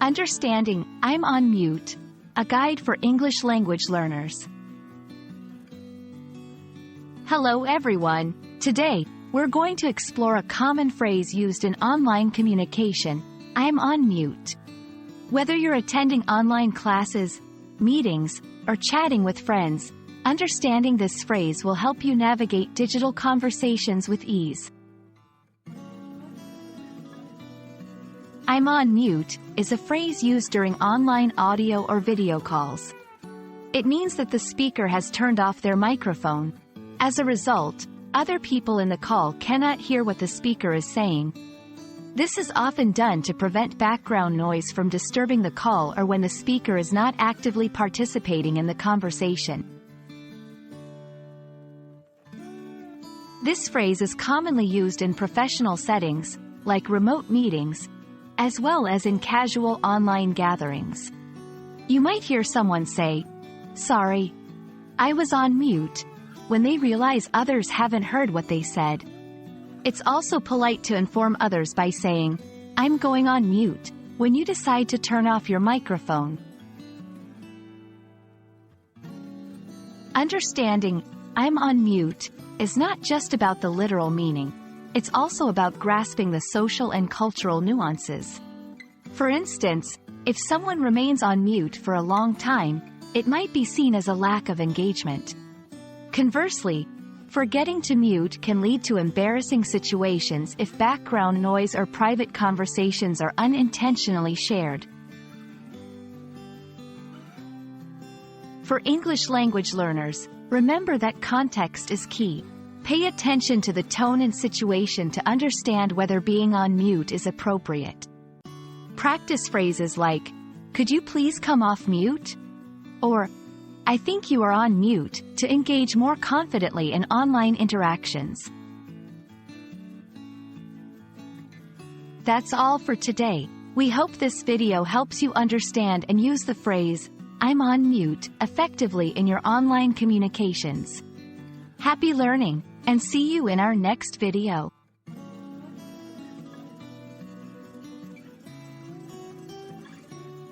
Understanding I'm on mute, a guide for English language learners. Hello everyone. Today, we're going to explore a common phrase used in online communication, I'm on mute. Whether you're attending online classes, meetings, or chatting with friends, understanding this phrase will help you navigate digital conversations with ease. I'm on mute is a phrase used during online audio or video calls. It means that the speaker has turned off their microphone. As a result, other people in the call cannot hear what the speaker is saying. This is often done to prevent background noise from disturbing the call or when the speaker is not actively participating in the conversation. This phrase is commonly used in professional settings, like remote meetings, as well as in casual online gatherings. You might hear someone say, "Sorry, I was on mute," when they realize others haven't heard what they said. It's also polite to inform others by saying, "I'm going on mute," when you decide to turn off your microphone. Understanding I'm on mute is not just about the literal meaning. It's also about grasping the social and cultural nuances. For instance, if someone remains on mute for a long time, it might be seen as a lack of engagement. Conversely, forgetting to mute can lead to embarrassing situations if background noise or private conversations are unintentionally shared. For English language learners, remember that context is key. Pay attention to the tone and situation to understand whether being on mute is appropriate. Practice phrases like, "Could you please come off mute?" or "I think you are on mute," to engage more confidently in online interactions. That's all for today. We hope this video helps you understand and use the phrase, I'm on mute, effectively in your online communications. Happy learning, and see you in our next video.